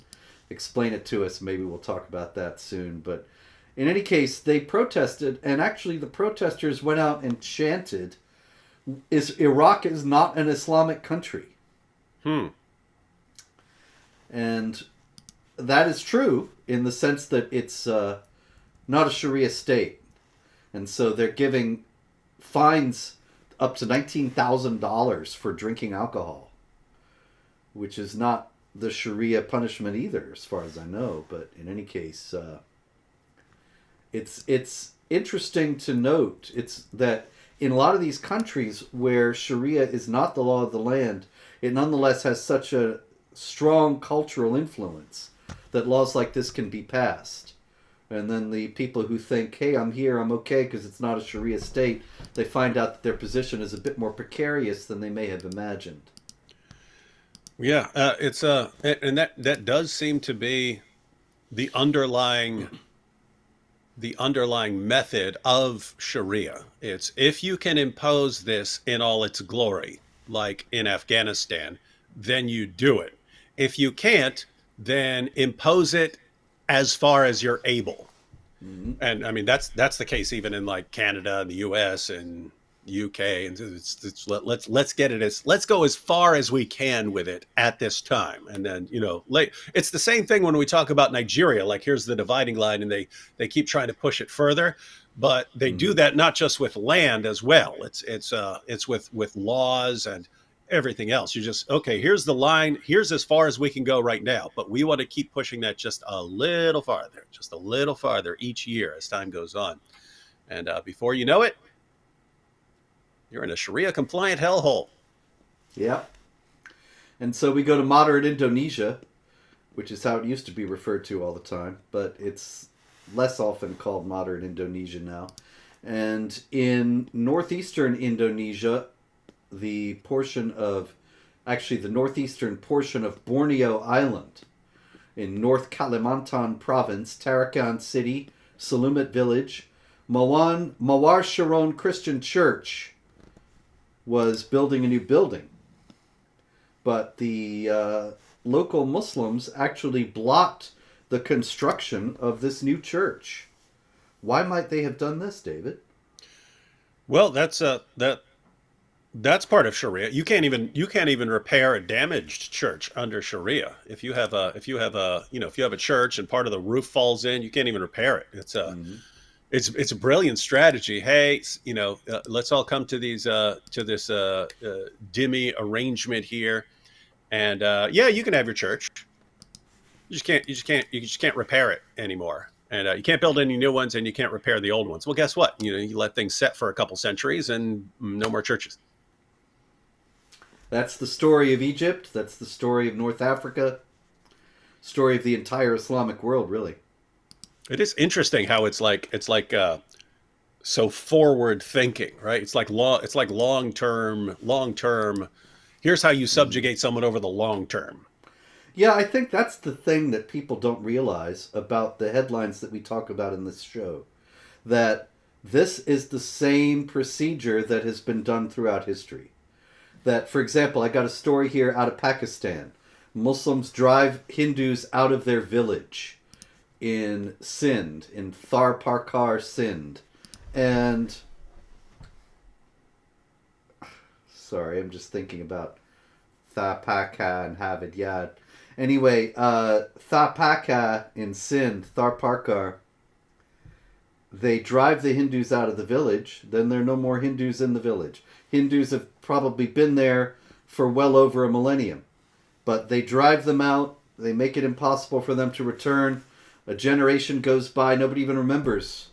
explain it to us. Maybe we'll talk about that soon. But in any case, they protested, and actually the protesters went out and chanted, Iraq is not an Islamic country. And that is true in the sense that it's not a Sharia state. And so they're giving fines up to $19,000 for drinking alcohol, which is not the Sharia punishment either, as far as I know. But in any case, it's interesting to note it's that in a lot of these countries where Sharia is not the law of the land, it nonetheless has such a strong cultural influence that laws like this can be passed. And then the people who think, hey, I'm here, I'm okay because it's not a Sharia state, they find out that their position is a bit more precarious than they may have imagined. Yeah, it's and that does seem to be the underlying method of Sharia. It's if you can impose this in all its glory, like in Afghanistan, then you do it. If you can't, then impose it as far as you're able. Mm-hmm. And I mean that's the case even in like Canada and the US and UK, and let's get it as let's go as far as we can with it at this time. And then, it's the same thing when we talk about Nigeria, like here's the dividing line, and they keep trying to push it further, but they do that not just with land as well. It's with laws and everything else. You just, okay, here's the line, here's as far as we can go right now, but we want to keep pushing that just a little farther each year as time goes on. And before you know it, you're in a Sharia compliant hellhole. Yeah. And so we go to modern Indonesia, which is how it used to be referred to all the time, but it's less often called modern Indonesia now. And in northeastern Indonesia, the northeastern portion of Borneo Island, in North Kalimantan province, Tarakan City, Salumet village, Mawar Sharon Christian Church was building a new building. But the local Muslims actually blocked the construction of this new church. Why might they have done this, David? Well, that's part of Sharia. You can't even repair a damaged church under Sharia. If you have a church and part of the roof falls in, you can't even repair it. It's a brilliant strategy. Hey, let's all come to this dhimmi arrangement here, and you can have your church. You just can't repair it anymore, and you can't build any new ones, and you can't repair the old ones. Well, guess what? You let things set for a couple centuries, and no more churches. That's the story of Egypt. That's the story of North Africa. Story of the entire Islamic world, really. It is interesting how it's like so forward thinking, right? It's like long term. Here's how you subjugate someone over the long term. Yeah, I think that's the thing that people don't realize about the headlines that we talk about in this show. That this is the same procedure that has been done throughout history. That, for example, I got a story here out of Pakistan. Muslims drive Hindus out of their village in Sindh, in Thar Parkar, Sindh. And sorry, I'm just thinking about Thapaka and Havidyad. Anyway, Thapaka in Sindh, Thar Parkar, they drive the Hindus out of the village, then there are no more Hindus in the village. Hindus have probably been there for well over a millennium. But they drive them out, they make it impossible for them to return. A generation goes by, nobody even remembers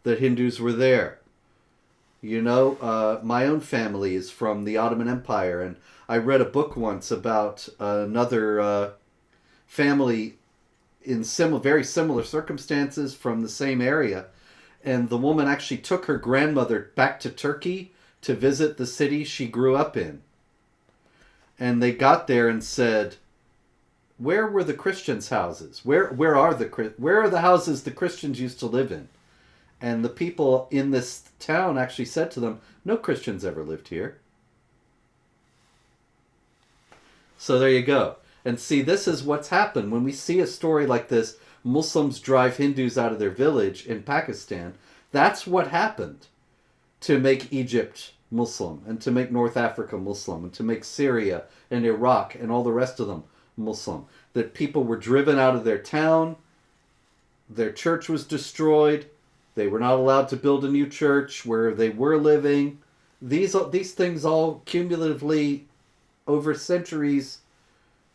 that Hindus were there. My own family is from the Ottoman Empire, and I read a book once about another family in very similar circumstances from the same area. And the woman actually took her grandmother back to Turkey to visit the city she grew up in. And they got there and said, where were the Christians' houses? Where are the houses the Christians used to live in? And the people in this town actually said to them, no Christians ever lived here. So there you go. And see, this is what's happened. When we see a story like this, Muslims drive Hindus out of their village in Pakistan, that's what happened to make Egypt Muslim, and to make North Africa Muslim, and to make Syria and Iraq and all the rest of them Muslim. That people were driven out of their town, their church was destroyed, they were not allowed to build a new church where they were living. These things all cumulatively, over centuries,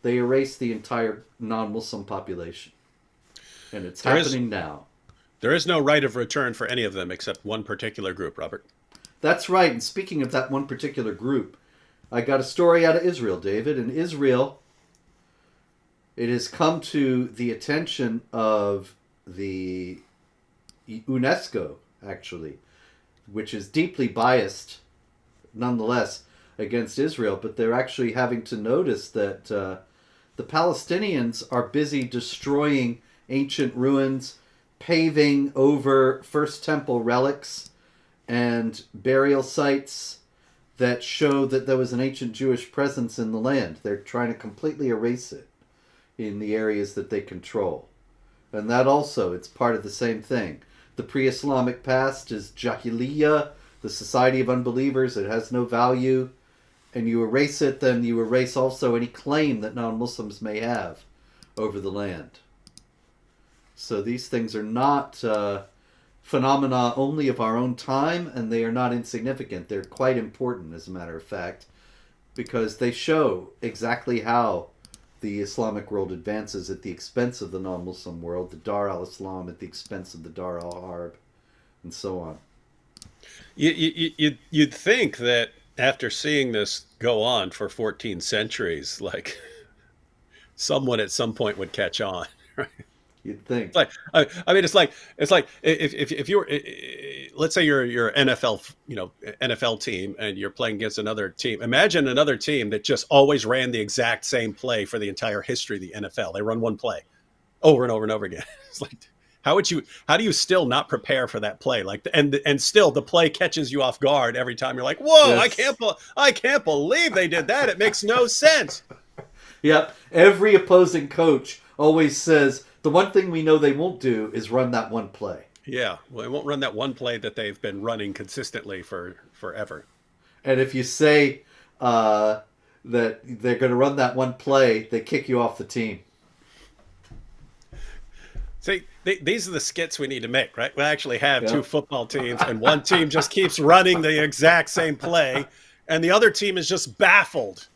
they erased the entire non-Muslim population. And it's happening now. There is no right of return for any of them except one particular group, Robert. That's right. And speaking of that one particular group, I got a story out of Israel, David. In Israel, it has come to the attention of the UNESCO, actually, which is deeply biased, nonetheless, against Israel. But they're actually having to notice that the Palestinians are busy destroying ancient ruins, paving over First Temple relics and burial sites that show that there was an ancient Jewish presence in the land. They're trying to completely erase it in the areas that they control. And that also, it's part of the same thing. The pre-Islamic past is Jahiliyyah, the society of unbelievers. It has no value. And you erase it, then you erase also any claim that non-Muslims may have over the land. So these things are not phenomena only of our own time, and they are not insignificant. They're quite important, as a matter of fact, because they show exactly how the Islamic world advances at the expense of the non-Muslim world, the Dar al-Islam at the expense of the Dar al-Harb, and so on. You'd think that after seeing this go on for 14 centuries, like someone at some point would catch on, right? You'd think. It's like, I mean, it's like if you were, let's say you're NFL, NFL team, and you're playing against another team. Imagine another team that just always ran the exact same play for the entire history of the NFL. They run one play over and over and over again. It's like, how do you still not prepare for that play? Like, and still the play catches you off guard every time. You're like, whoa, yes. I can't believe they did that. It makes no sense. Yep. Every opposing coach always says, the one thing we know they won't do is run that one play. Yeah, well, they won't run that one play that they've been running consistently for forever. And if you say that they're going to run that one play, they kick you off the team. See, these are the skits we need to make, right? We actually have two football teams, and one team just keeps running the exact same play, and the other team is just baffled.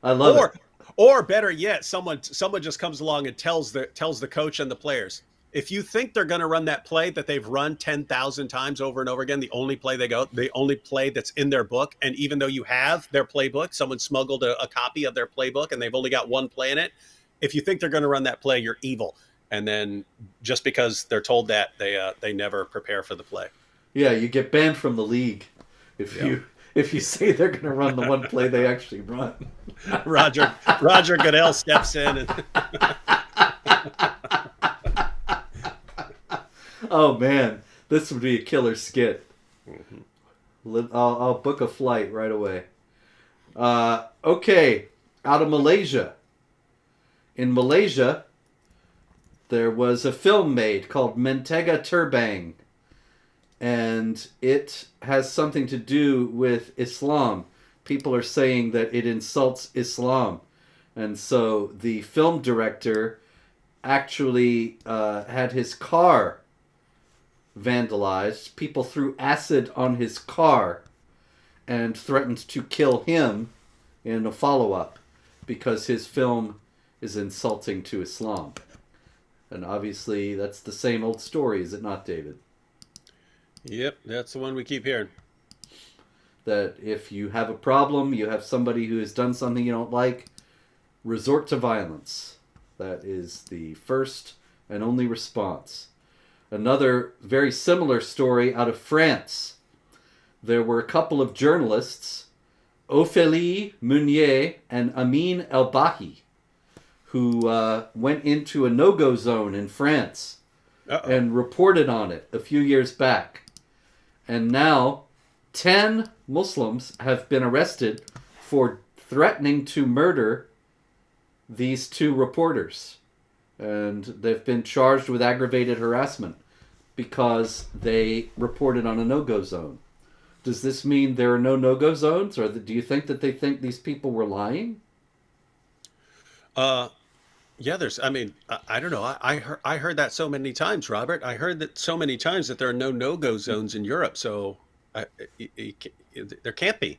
I love it. Or better yet, someone just comes along and tells the coach and the players, if you think they're going to run that play that they've run 10,000 times over and over again, the only play that's in their book, and even though you have their playbook, someone smuggled a copy of their playbook and they've only got one play in it, if you think they're going to run that play, you're evil. And then just because they're told that, they never prepare for the play. Yeah, you get banned from the league if you say they're going to run the one play they actually run. Roger Goodell steps in. And oh, man. This would be a killer skit. Mm-hmm. I'll book a flight right away. Okay. Out of Malaysia. In Malaysia, there was a film made called Mentega Terbang. And it has something to do with Islam. People are saying that it insults Islam. And so the film director actually had his car vandalized. People threw acid on his car and threatened to kill him in a follow-up because his film is insulting to Islam. And obviously that's the same old story, is it not, David? Yep, that's the one we keep hearing. That if you have a problem, you have somebody who has done something you don't like, resort to violence. That is the first and only response. Another very similar story out of France. There were a couple of journalists, Ophélie Meunier and Amin El-Bahi, who went into a no-go zone in France and reported on it a few years back. And now 10 Muslims have been arrested for threatening to murder these two reporters. And they've been charged with aggravated harassment because they reported on a no-go zone. Does this mean there are no no-go zones? Or do you think that they think these people were lying? Yeah, I don't know. I heard that so many times, Robert. I heard that so many times that there are no no-go zones in Europe. So there can't be.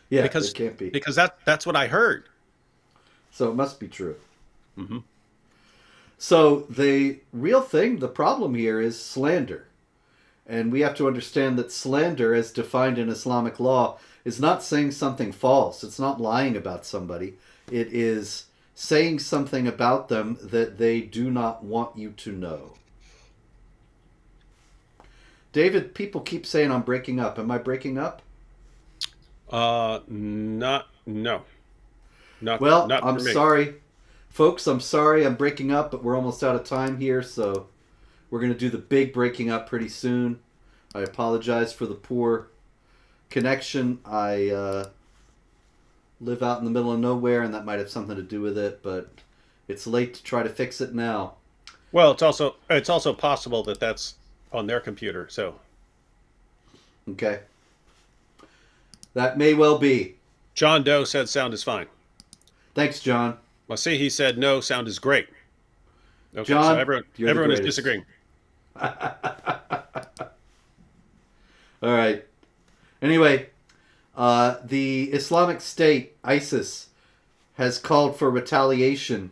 Yeah, there can't be. Because that's what I heard. So it must be true. Mm-hmm. So So the real thing, the problem here is slander. And we have to understand that slander, as defined in Islamic law, is not saying something false. It's not lying about somebody. It is saying something about them that they do not want you to know. David, people keep saying I'm breaking up. Am I breaking up? No. Well, not I'm for me. sorry. Folks, I'm sorry I'm breaking up, but we're almost out of time here, so we're going to do the big breaking up pretty soon. I apologize for the poor connection. I live out in the middle of nowhere, and that might have something to do with it, but it's late to try to fix it now. Well, it's also possible that that's on their computer, so. Okay. That may well be. John Doe said sound is fine. Thanks, John. Well, see, he said no, sound is great. Okay, John, so everyone is disagreeing. All right. Anyway, the Islamic State, ISIS, has called for retaliation.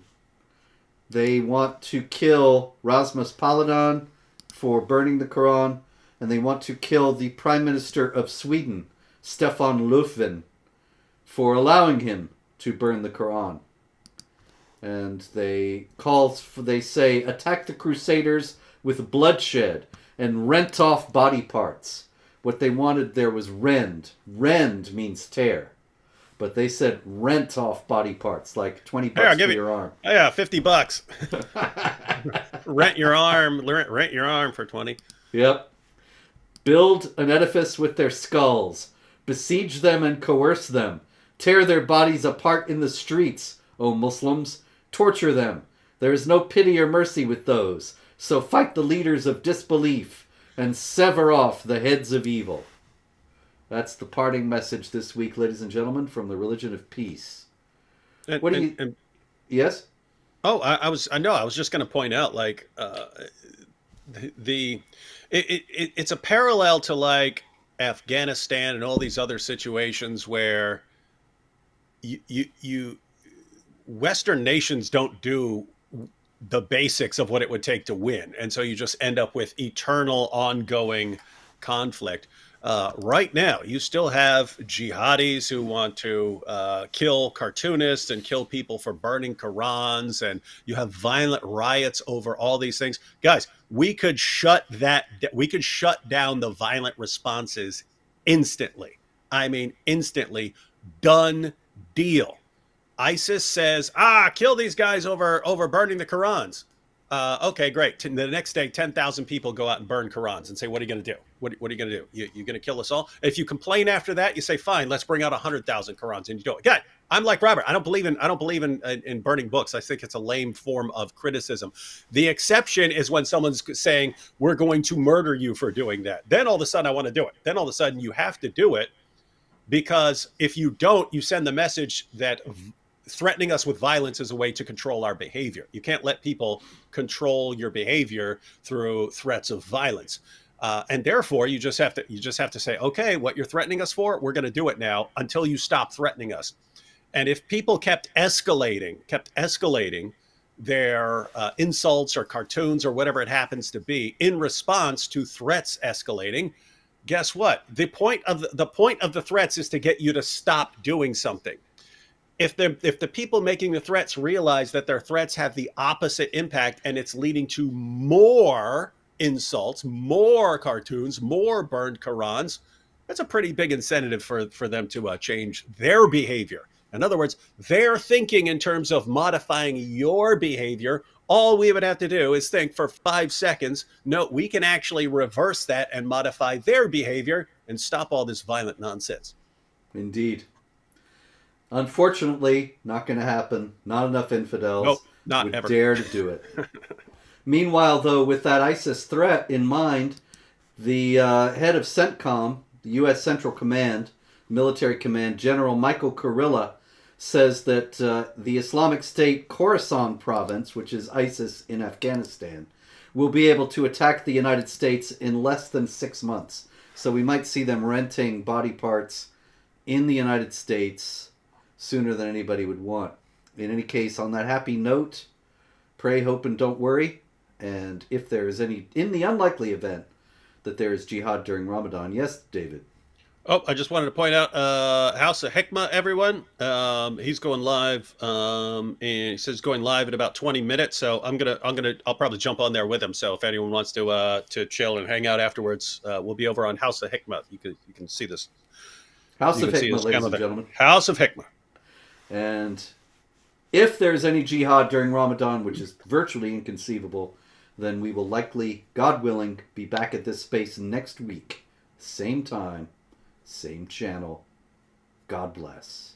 They want to kill Rasmus Paludan for burning the Quran, and they want to kill the Prime Minister of Sweden, Stefan Löfven, for allowing him to burn the Quran. And they say, attack the Crusaders with bloodshed and rent off body parts. What they wanted there was rend. Rend means tear. But they said rent off body parts, like $20 for your arm. Oh, yeah, $50. Rent your arm for 20. Yep. Build an edifice with their skulls. Besiege them and coerce them. Tear their bodies apart in the streets, O Muslims. Torture them. There is no pity or mercy with those. So fight the leaders of disbelief and sever off the heads of evil. That's the parting message this week, ladies and gentlemen, from the Religion of Peace. Yes? Oh, I was just going to point out, like, it's a parallel to like Afghanistan and all these other situations where you Western nations don't do the basics of what it would take to win. And so you just end up with eternal ongoing conflict. Right now, you still have jihadis who want to kill cartoonists and kill people for burning Qurans. And you have violent riots over all these things. Guys, we could shut down the violent responses instantly. I mean, instantly. Done deal. ISIS says, kill these guys over burning the Qurans. Okay, great. The next day, 10,000 people go out and burn Qurans and say, what are you going to do? What are you going to do? You're going to kill us all? If you complain after that, you say, fine, let's bring out 100,000 Qurans and you do it. God, I'm like Robert. I don't believe in burning books. I think it's a lame form of criticism. The exception is when someone's saying, we're going to murder you for doing that. Then all of a sudden I want to do it. Then all of a sudden you have to do it, because if you don't, you send the message that threatening us with violence is a way to control our behavior. You can't let people control your behavior through threats of violence. And therefore, you just have to say, okay, what you're threatening us for, we're going to do it now until you stop threatening us. And if people kept escalating their insults or cartoons or whatever it happens to be in response to threats escalating, guess what? The point of the threats is to get you to stop doing something. If the people making the threats realize that their threats have the opposite impact and it's leading to more insults, more cartoons, more burned Qurans, that's a pretty big incentive for them to change their behavior. In other words, they're thinking in terms of modifying your behavior. All we would have to do is think for 5 seconds, no, we can actually reverse that and modify their behavior and stop all this violent nonsense. Indeed. Unfortunately, not going to happen. Not enough infidels would ever dare to do it. Meanwhile, though, with that ISIS threat in mind, the head of CENTCOM, the U.S. Central Command, Military Command, General Michael Kurilla, says that the Islamic State Khorasan province, which is ISIS in Afghanistan, will be able to attack the United States in less than 6 months. So we might see them renting body parts in the United States sooner than anybody would want. In any case, on that happy note, Pray, hope, and don't worry. And if there is any, in the unlikely event that there is jihad during Ramadan, yes, David. Oh, I just wanted to point out House of Hikmah, everyone. He's going live, and he says going live in about 20 minutes. So I'll probably jump on there with him. So if anyone wants to chill and hang out afterwards, we'll be over on House of Hikmah. You can see this. House of Hikmah, ladies and gentlemen. House of Hikmah. And if there's any jihad during Ramadan, which is virtually inconceivable, then we will likely, God willing, be back at this space next week. Same time. Same channel. God bless.